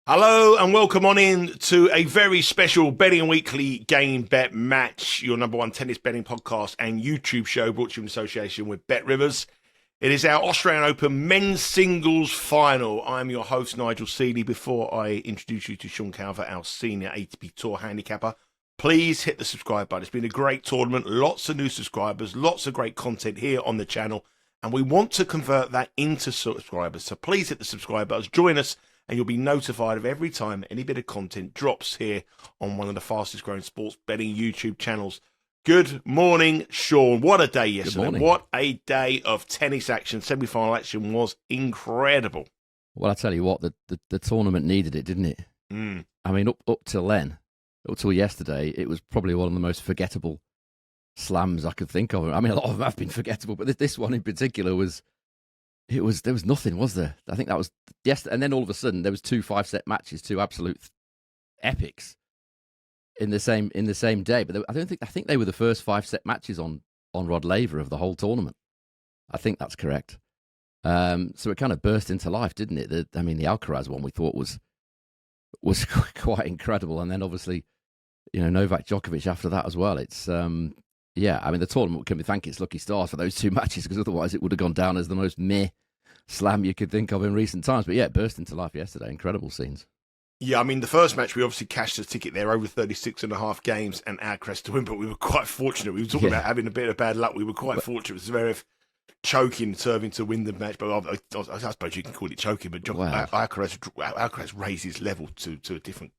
Hello and welcome on in to a very special Betting Weekly Game Bet Match, your number one tennis betting podcast and YouTube show brought to you in association with Bet Rivers. It is our Australian Open men's singles final. I'm your host, Nigel Seeley. Before I introduce you to Sean Calver, our senior ATP Tour handicapper, please hit the subscribe button. It's been a great tournament, lots of new subscribers, lots of great content here on the channel, and we want to convert that into subscribers. So please hit the subscribe button, join us, and you'll be notified of every time any bit of content drops here on one of the fastest growing sports betting YouTube channels. Good morning, Sean. What a day yesterday. What a day of tennis action. Semi-final action was incredible. Well, I tell you what, the tournament needed it, didn't it? I mean, up till then, up till yesterday, it was probably one of the most forgettable slams I could think of. I mean, a lot of them have been forgettable, but this one in particular was... there was nothing, was there? I think that was and then all of a sudden there was two 5-set matches, two absolute epics in the same day. But I think they were the first 5-set matches on Rod Laver of the whole tournament. I think that's correct. So it kind of burst into life, didn't it? The Alcaraz one we thought was quite incredible, and then obviously, Novak Djokovic after that as well. It's the tournament can thank its lucky stars for those two matches, because otherwise it would have gone down as the most meh slam you could think of in recent times. But yeah, it burst into life yesterday. Incredible scenes. Yeah, the first match, we obviously cashed a ticket there, over 36.5 games, and Alcaraz to win, but we were quite fortunate. We were talking about having a bit of bad luck. We were quite fortunate. It was Zverev choking, serving to win the match, but I suppose you can call it choking, but Alcaraz raised his level to a different...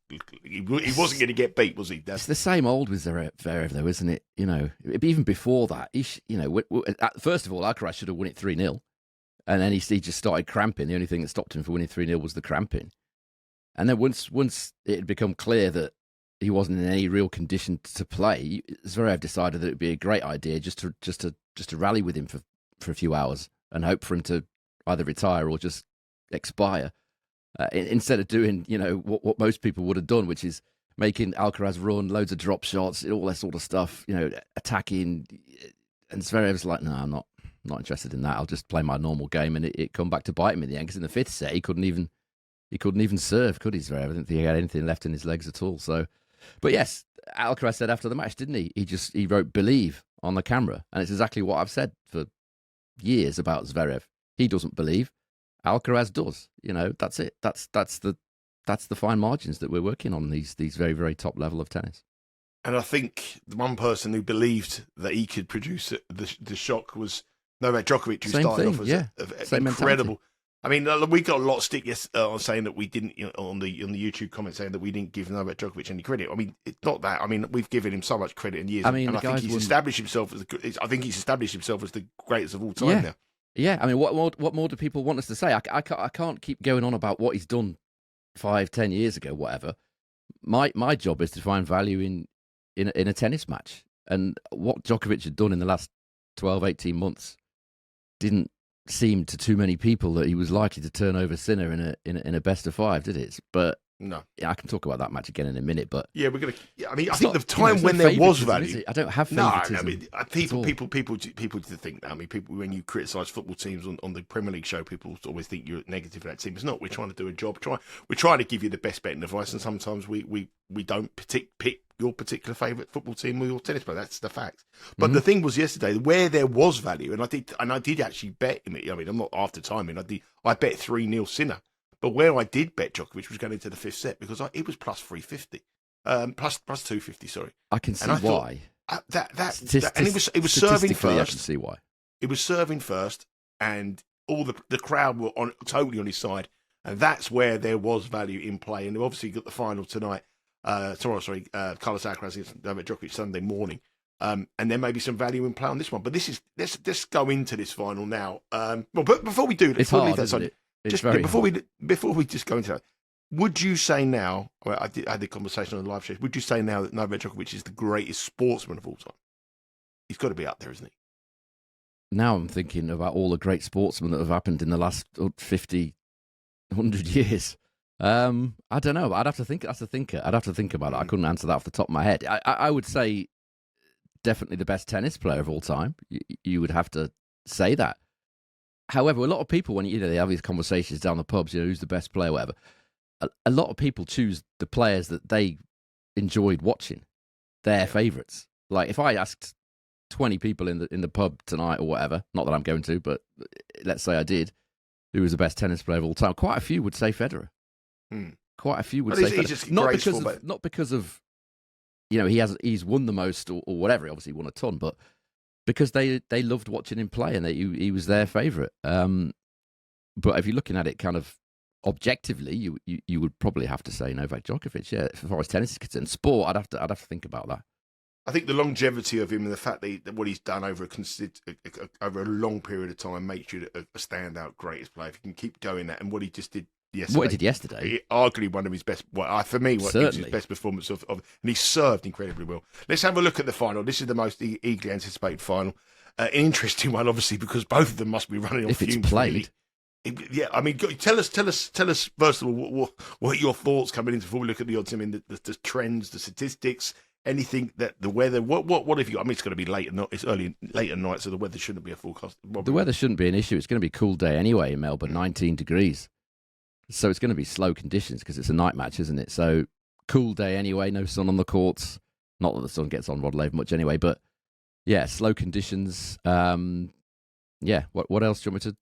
He wasn't going to get beat, was he? It's the same old with Zverev, though, isn't it? Even before that, first of all, Alcaraz should have won it 3-0, and then he just started cramping. The only thing that stopped him from winning 3-0 was the cramping. And then once it had become clear that he wasn't in any real condition to play, Zverev decided that it would be a great idea just to rally with him for a few hours and hope for him to either retire or just expire, instead of doing what most people would have done, which is making Alcaraz run loads of drop shots, all that sort of stuff, attacking. And Zverev's like, no, I'm not interested in that. I'll just play my normal game, and it come back to bite him in the end, because in the fifth set he couldn't even serve, could he, Zverev? I didn't think he had anything left in his legs at all. So, but yes, Alcaraz said after the match, didn't he? He wrote "believe" on the camera, and it's exactly what I've said for years about Zverev. He doesn't believe. Alcaraz does. That's it. That's the fine margins that we're working on these very, very top level of tennis. And I think the one person who believed that he could produce the shock was Novak Djokovic, who started off as incredible. Mentality. We got a lot of stick on saying that we didn't, on the YouTube comment, saying that we didn't give Novak Djokovic any credit. It's not that. We've given him so much credit in years. I think he's established himself as the greatest of all time now. Yeah. What more do people want us to say? I can't keep going on about what he's done 5-10 years ago, whatever. My job is to find value in a tennis match, and what Djokovic had done in the last 12-18 months didn't seem to too many people that he was likely to turn over Sinner in a best of 5, did it? But no, I can talk about that match again in a minute. But yeah, we're gonna. I think the time when there was value, I don't have favoritism. People to think that. People, when you criticise football teams on the Premier League show, people always think you're negative for that team. It's not. We're trying to do a job. We're trying to give you the best betting advice, and sometimes we don't pick your particular favourite football team or your tennis player. That's the fact. But the thing was yesterday, where there was value, and I did actually bet him. I'm not after timing. I bet 3-0 Sinner. But where I did bet Djokovic was going into the fifth set, because it was plus 350, plus 250. Sorry, I can see why. And it was serving first. I can see why. It was serving first, and all the crowd were totally on his side, and that's where there was value in play. And they've obviously got the final tonight. Carlos Alcaraz against Novak Djokovic Sunday morning, and there may be some value in play on this one. But let's go into this final now. But before we do, it's hard, isn't it? Before we just go into that, would you say now? Well, I had the conversation on the live show. Would you say now that Novak Djokovic is the greatest sportsman of all time? He's got to be up there, isn't he? Now I'm thinking about all the great sportsmen that have happened in the last 50, 100 years. I don't know. I'd have to think. I'd have to think about it. I couldn't answer that off the top of my head. I would say definitely the best tennis player of all time. You would have to say that. However, a lot of people, when they have these conversations down the pubs, who's the best player, whatever. a lot of people choose the players that they enjoyed watching, their favourites. Like if I asked 20 people in the pub tonight or whatever, not that I'm going to, but let's say I did, who was the best tennis player of all time, quite a few would say Federer. Quite a few would say Federer. Not because of he's won the most or whatever. Obviously, he won a ton, but because they loved watching him play and he was their favourite. But if you're looking at it kind of objectively, you would probably have to say Novak Djokovic. Yeah, as far as tennis is concerned, sport, I'd have to think about that. I think the longevity of him and the fact that what he's done over a long period of time makes you a standout greatest player. If you can keep going that, and what he just did yesterday. What he did yesterday? Arguably one of his best, for me, was his best performance of, and he served incredibly well. Let's have a look at the final. This is the most eagerly anticipated final. An interesting one, obviously, because both of them must be running on fumes. If it's played. Really. Yeah, I mean, tell us first of all what your thoughts coming in before we look at the odds. I mean, the trends, the statistics. Anything that the weather, what have you got? I mean, it's going to be late at night. It's late at night, so the weather shouldn't be a forecast. The weather shouldn't be an issue. It's going to be a cool day anyway in Melbourne, 19 degrees. So it's going to be slow conditions because it's a night match, isn't it? So cool day anyway, no sun on the courts. Not that the sun gets on Rod Laver much anyway, but yeah, slow conditions. What else do you want me to?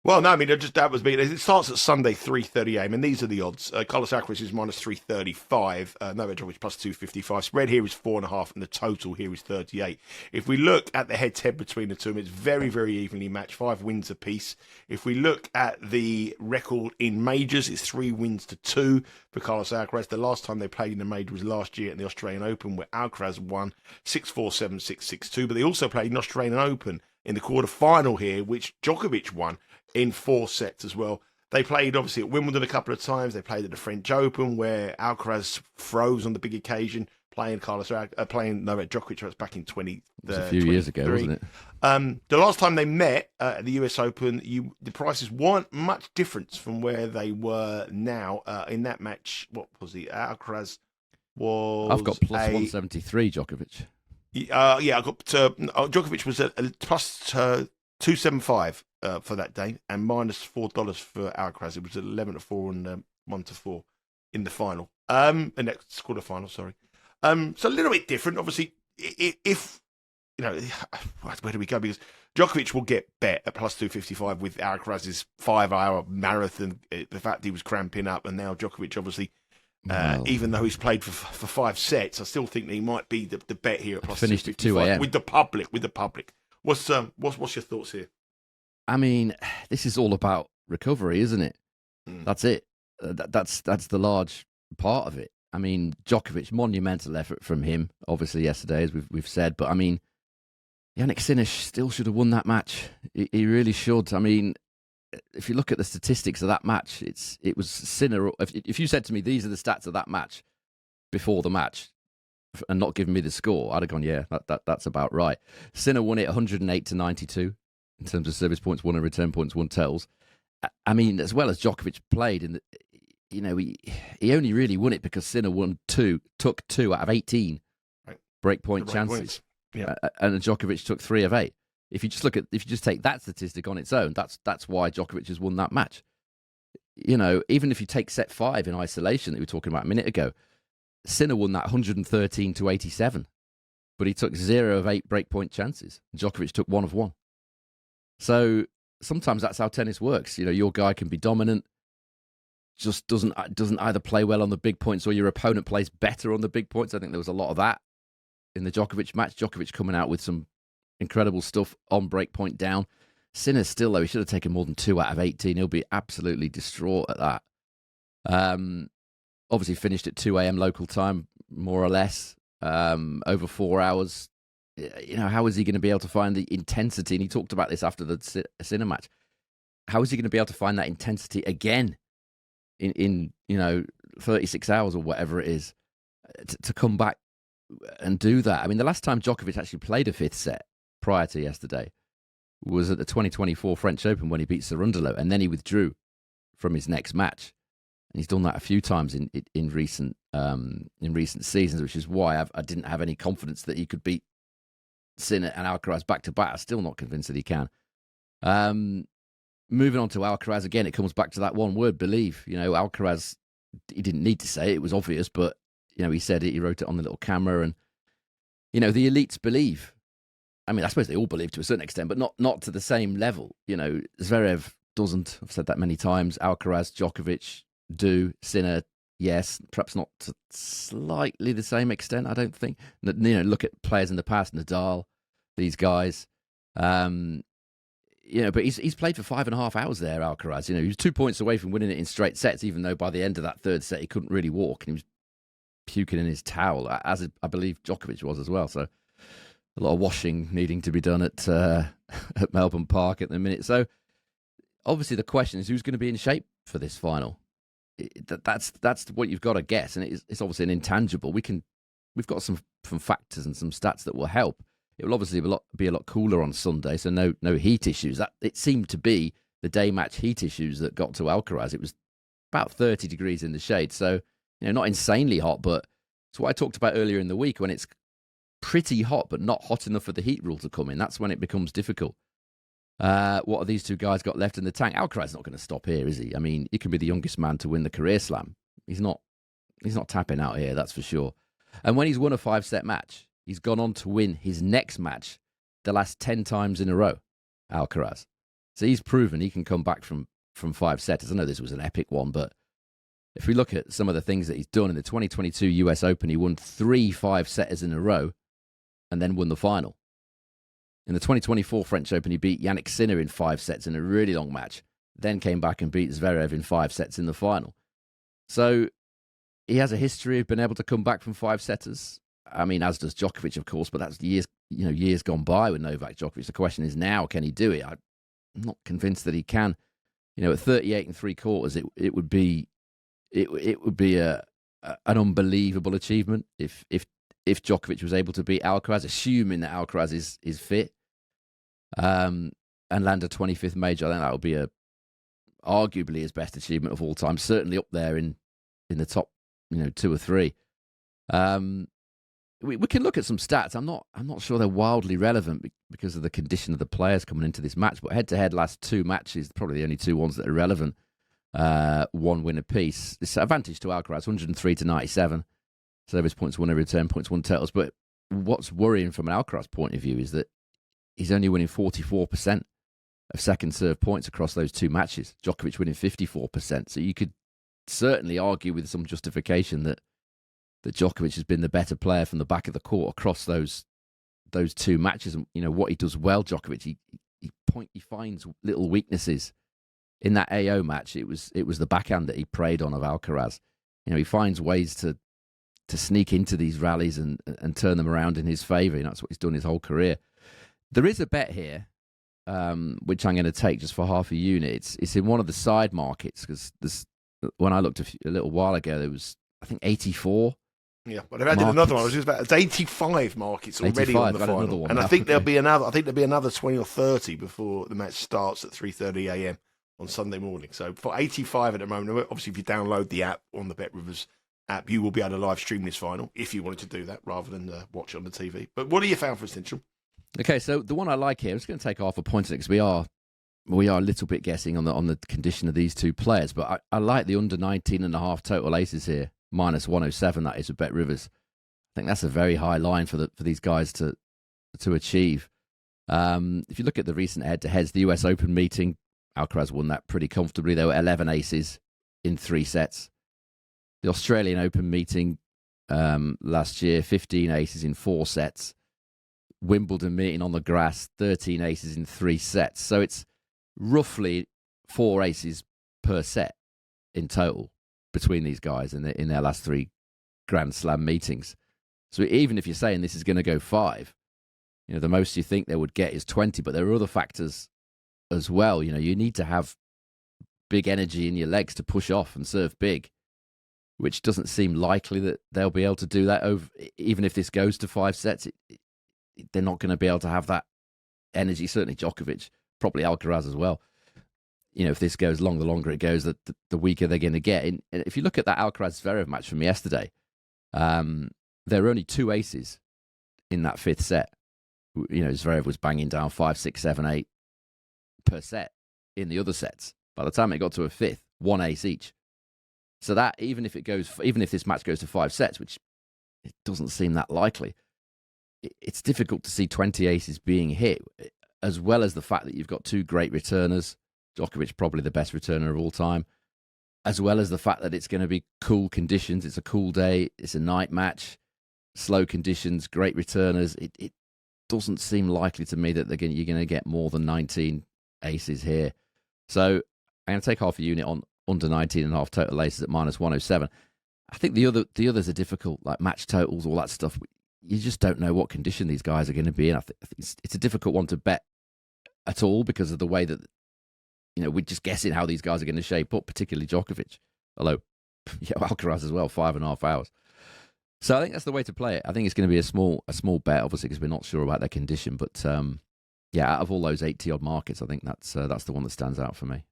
Well, no, I mean, that was being. It starts at Sunday, 3:30 a.m. and these are the odds. Carlos Alcaraz is minus 335. Novak Djokovic plus 255. Spread here is 4.5, and the total here is 38. If we look at the head-to-head between the two, it's very, very evenly matched. 5 wins apiece. If we look at the record in majors, it's 3 wins to 2 for Carlos Alcaraz. The last time they played in the major was last year at the Australian Open, where Alcaraz won 6-4, 7-6, 6-2. But they also played in the Australian Open in the quarter-final here, which Djokovic won in 4 sets as well. They played, obviously, at Wimbledon a couple of times. They played at the French Open, where Alcaraz froze on the big occasion, playing Novak Djokovic. That's back in 20. It was a few years ago, wasn't it? The last time they met at the US Open, the prices weren't much different from where they were now. In that match, what was the Alcaraz was? I've got plus 173, Djokovic. I got Djokovic was at plus 275 for that day, and minus $4 for Alcaraz. It was at 11-4 and 1-4 in the final. The next quarterfinal, sorry. So a little bit different, obviously. If where do we go? Because Djokovic will get bet at plus 255 with Alcaraz's 5-hour marathon. The fact he was cramping up, and now Djokovic, obviously. Even though he's played for 5 sets, I still think that he might be the bet here at plus finished at 2 a.m. with the public. What's your thoughts here? I mean, this is all about recovery, isn't it? That's it. That's the large part of it. I mean, Djokovic, monumental effort from him, obviously yesterday, as we've said. But I mean, Jannik Sinner still should have won that match. He really should. I mean, if you look at the statistics of that match, it was Sinner. If you said to me, these are the stats of that match before the match, and not given me the score, I'd have gone, yeah, that's about right. Sinner won it 108-92 in terms of service points won and return points won tells. I mean, as well as Djokovic played, he only really won it because Sinner took 2 out of 18 breakpoint chances, and Djokovic took 3 of 8. If you just take that statistic on its own, that's why Djokovic has won that match. Even if you take set 5 in isolation that we were talking about a minute ago, Sinner won that 113-87, but he took 0 of 8 breakpoint chances. Djokovic took 1 of 1. So sometimes that's how tennis works. Your guy can be dominant, just doesn't either play well on the big points, or your opponent plays better on the big points. I think there was a lot of that in the Djokovic match. Djokovic coming out with some incredible stuff on breakpoint down. Sinner still, though, he should have taken more than 2 out of 18. He'll be absolutely distraught at that. Obviously finished at 2 a.m. local time, more or less, over 4 hours. How is he going to be able to find the intensity? And he talked about this after the Sinner match. How is he going to be able to find that intensity again in 36 hours or whatever it is to come back and do that? I mean, the last time Djokovic actually played a 5th set prior to yesterday was at the 2024 French Open when he beat Cerundolo, and then he withdrew from his next match. And he's done that a few times in recent seasons, which is why I didn't have any confidence that he could beat Sinner and Alcaraz back to back. I'm still not convinced that he can. Moving on to Alcaraz again, it comes back to that one word: believe. Alcaraz he didn't need to say it. It was obvious, but, he said it. He wrote it on the little camera. And, the elites believe. I mean, I suppose they all believe to a certain extent, but not to the same level. Zverev doesn't. I've said that many times. Alcaraz, Djokovic do. Sinner, yes. Perhaps not to slightly the same extent, I don't think. Look at players in the past, Nadal, these guys. But he's played for 5.5 hours there, Alcaraz. He was 2 points away from winning it in straight sets, even though by the end of that third set, he couldn't really walk. And he was puking in his towel, as I believe Djokovic was as well. So a lot of washing needing to be done at Melbourne Park at the minute. So obviously the question is, who's going to be in shape for this final? That's what you've got to guess, and it's obviously an intangible. We've got some factors and some stats that will help. It will obviously be a lot cooler on Sunday, so no heat issues. That it seemed to be the day match heat issues that got to Alcaraz. It was about 30 degrees in the shade, so not insanely hot, but it's what I talked about earlier in the week, when it's pretty hot but not hot enough for the heat rule to come in. That's when it becomes difficult. What have these two guys got left in the tank? Alcaraz's not going to stop here, is he? I mean, he can be the youngest man to win the career slam. He's not tapping out here, that's for sure. And when he's won a 5-set match, he's gone on to win his next match the last 10 times in a row, Alcaraz. So he's proven he can come back from 5 setters. I know this was an epic one, but if we look at some of the things that he's done in the 2022 US Open, he won 3 5-setters in a row and then won the final. In the 2024 French Open, he beat Yannick Sinner in 5 sets in a really long match, then came back and beat Zverev in 5 sets in the final. So he has a history of being able to come back from 5-setters. I mean, as does Djokovic, of course, but that's years gone by with Novak Djokovic. The question is now, can he do it? I'm not convinced that he can. At 38 3/4, it would be an unbelievable achievement if Djokovic was able to beat Alcaraz, assuming that Alcaraz is fit, and land a 25th major. I think that would be arguably his best achievement of all time. Certainly up there in the top, 2 or 3. We can look at some stats. I'm not sure they're wildly relevant because of the condition of the players coming into this match. But head-to-head, last 2 matches, probably the only 2 ones that are relevant. 1 win apiece. It's advantage to Alcaraz, 103 to 97. Service points won, return points won, totals. But what's worrying from an Alcaraz point of view is that he's only winning 44% of second serve points across those 2 matches. Djokovic winning 54%. So you could certainly argue with some justification that Djokovic has been the better player from the back of the court across those 2 matches. And what he does well, Djokovic, he finds little weaknesses. In that AO match, it was the backhand that he preyed on of Alcaraz. He finds ways to sneak into these rallies and turn them around in his favour. That's what he's done his whole career. There is a bet here, which I'm going to take just for half a unit. It's in one of the side markets, because when I looked a little while ago, there was, I think, 84. Yeah, but they've added another one. It's 85 markets already on the final, and I think there'll be another 20 or 30 before the match starts at 3:30 a.m. on Sunday morning. So for 85 at the moment, obviously if you download the app on the Bet Rivers app, you will be able to live stream this final if you wanted to do that rather than watch it on the TV. But what have you found for us, Tincham? Okay, so the one I like here, I'm just going to take half a point because we are a little bit guessing on the condition of these 2 players, but I like the under 19.5 total aces here, minus 107. That is with Bet Rivers. I think that's a very high line for these guys to achieve. If you look at the recent head-to-heads, the US Open meeting, Alcaraz won that pretty comfortably. There were 11 aces in 3 sets. The Australian Open meeting last year, 15 aces in 4 sets. Wimbledon meeting on the grass, 13 aces in 3 sets. So it's roughly 4 aces per set in total between these guys in their last 3 Grand Slam meetings. So even if you're saying this is going to go 5, the most you think they would get is 20, but there are other factors as well. You need to have big energy in your legs to push off and serve big, which doesn't seem likely that they'll be able to do that even if this goes to 5 sets. They're not going to be able to have that energy. Certainly Djokovic, probably Alcaraz as well. If this goes long, the longer it goes, the weaker they're going to get. And if you look at that Alcaraz-Zverev match from yesterday, there were only 2 aces in that 5th set. Zverev was banging down 5, 6, 7, 8 per set in the other sets. By the time it got to a 5th, 1 ace each. So that even if this match goes to 5 sets, which it doesn't seem that likely, it's difficult to see 20 aces being hit, as well as the fact that you've got two great returners. Djokovic probably the best returner of all time, as well as the fact that it's going to be cool conditions. It's a cool day. It's a night match, slow conditions, great returners. It doesn't seem likely to me that you're going to get more than 19 aces here. So I'm going to take half a unit on under 19.5 total aces at -107. I think the others are difficult, like match totals, all that stuff. You just don't know what condition these guys are going to be in. I think it's a difficult one to bet at all because of the way that, we're just guessing how these guys are going to shape up, particularly Djokovic. Although, Alcaraz as well, 5.5 hours. So I think that's the way to play it. I think it's going to be a small bet, obviously, because we're not sure about their condition. But out of all those 80-odd markets, I think that's the one that stands out for me.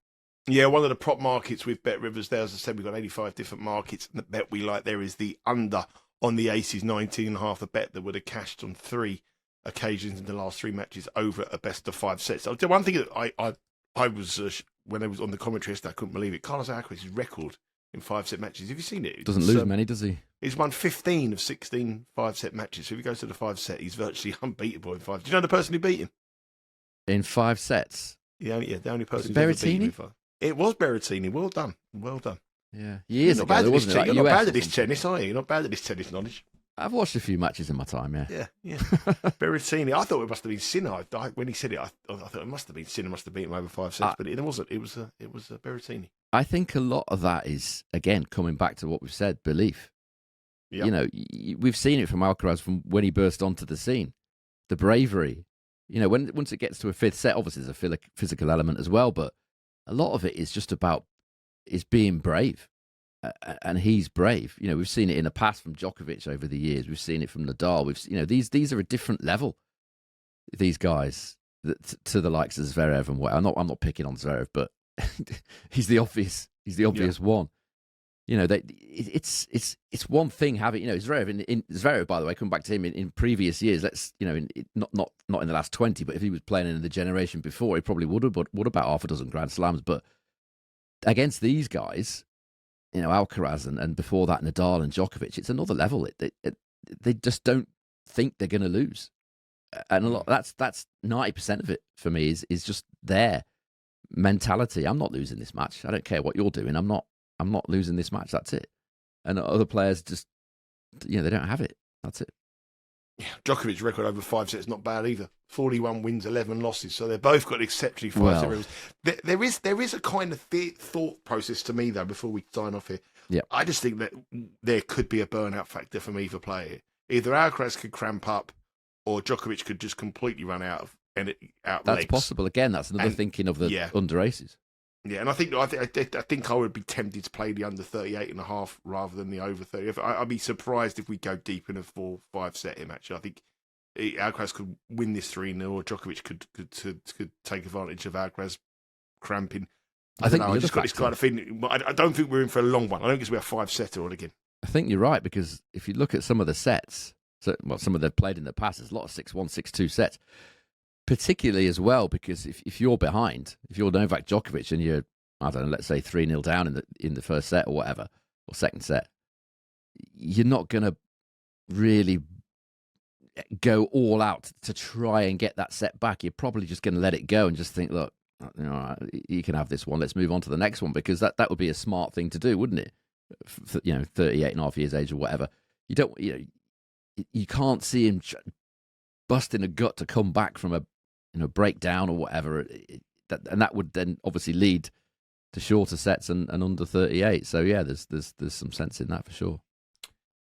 Yeah, one of the prop markets with Bet Rivers there, as I said, we've got 85 different markets. And the bet we like there is the under on the aces, 19.5, a bet that would have cashed on 3 occasions in the last 3 matches over a best of 5 sets. The one thing that I was, when I was on the commentary, I couldn't believe it. Carlos Alcaraz's record in 5-set matches. Have you seen it? Doesn't lose many, does he? He's won 15 of 16 5-set matches. So if he goes to the 5-set, he's virtually unbeatable in 5. Do you know the person who beat him? In 5 sets? The only person who's Berrettini? ever beat him in 5. It was Berrettini. Well done. Well done. Yeah. Years ago, wasn't it? You're not bad at this tennis, are you? You're not bad at this tennis knowledge. I've watched a few matches in my time, yeah. Yeah. Berrettini. I thought it must have been Sinner. When he said it, I thought it must have been Sinner. Must have beaten him over 5 sets, but it wasn't. It was Berrettini. I think a lot of that is, again, coming back to what we've said, belief. Yep. We've seen it from Alcaraz from when he burst onto the scene. The bravery. Once it gets to a 5th set, obviously there's a physical element as well, but a lot of it is just about being brave. And he's brave. We've seen it in the past from Djokovic over the years. We've seen it from Nadal. These are a different level. These guys to the likes of Zverev and what. I'm not picking on Zverev, but he's the obvious one. It's one thing having Zverev in Zverev, by the way, coming back to him in previous years. Not in the last 20, but if he was playing in the generation before, he probably would about half a dozen Grand Slams. But against these guys, Alcaraz and before that Nadal and Djokovic, it's another level. They just don't think they're going to lose, and a lot that's 90% of it for me is just their mentality. I'm not losing this match. I don't care what you're doing. I'm not losing this match. That's it. And other players just they don't have it. That's it. Yeah, Djokovic's record over 5 sets not bad either. 41 wins, 11 losses. So they've both got exceptionally 5-set records. There is a kind of thought process to me though. Before we sign off here, I just think that there could be a burnout factor from either player. Either Alcaraz could cramp up, or Djokovic could just completely run out That's legs. possible. Again, that's another thinking of the under aces. Yeah, and I think I would be tempted to play the under 38.5 rather than the over 30. I'd be surprised if we go deep in a 4-5 set here. Actually, I think Alcaraz could win this 3-0, or Djokovic could take advantage of Alcaraz cramping. I just got this kind of feeling. I don't think we're in for a long one. I don't think we're a 5-setter all again. I think you're right, because if you look at some of the sets, some of they've played in the past, there's a lot of 6-1, 6-2 sets. Particularly as well, because if you're behind, if you're Novak Djokovic and you're, I don't know, let's say 3-0 down in the first set or whatever, or second set, you're not going to really go all out to try and get that set back. You're probably just going to let it go and just think, look, you can have this one. Let's move on to the next one, because that would be a smart thing to do, wouldn't it? 38.5 years age or whatever. You can't see him busting a gut to come back from a breakdown or whatever, and that would then obviously lead to shorter sets and under 38. So yeah, there's some sense in that for sure.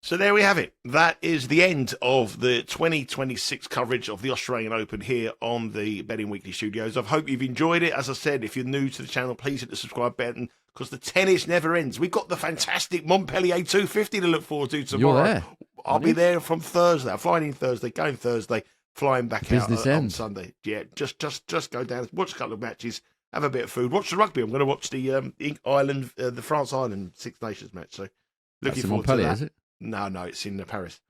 So there we have it. That is the end of the 2026 coverage of the Australian Open here on the Betting Weekly Studios. I hope you've enjoyed it. As I said, if you're new to the channel, please hit the subscribe button, because the tennis never ends. We've got the fantastic Montpellier 250 to look forward to tomorrow. You're there. I'll be there from Thursday. I'm flying in Thursday, going Thursday, flying back out on Sunday. Yeah, just go down, watch a couple of matches, have a bit of food, watch the rugby. I'm going to watch the France Ireland Six Nations match. So looking forward to that. Is it? No, it's in Paris.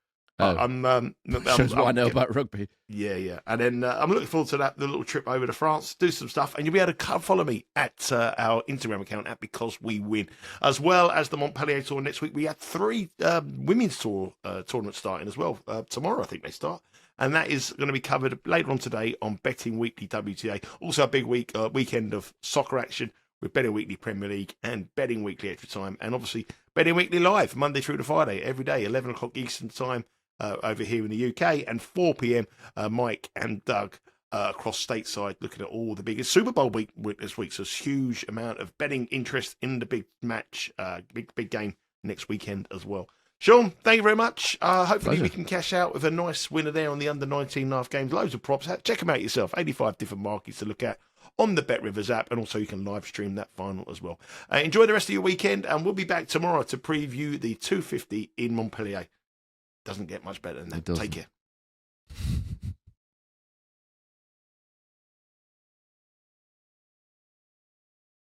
Oh. I'm Shows what I know about rugby. Yeah. And then I'm looking forward to the little trip over to France, do some stuff, and you'll be able to follow me at our Instagram account at Because We Win, as well as the Montpellier Tour next week. We had 3 women's tour tournaments starting as well. Tomorrow, I think they start. And that is going to be covered later on today on Betting Weekly WTA. Also a big weekend of soccer action with Betting Weekly Premier League and Betting Weekly Extra Time. And obviously Betting Weekly Live, Monday through to Friday, every day, 11 o'clock Eastern Time over here in the UK. And 4 p.m, Mike and Doug across stateside looking at all the biggest Super Bowl week this week. So it's a huge amount of betting interest in the big match, big game next weekend as well. Sean, thank you very much. Hopefully we can cash out with a nice winner there on the under 19.5 games. Loads of props. Check them out yourself. 85 different markets to look at on the BetRivers app, and also you can live stream that final as well. Enjoy the rest of your weekend, and we'll be back tomorrow to preview the 250 in Montpellier. Doesn't get much better than that. Take care.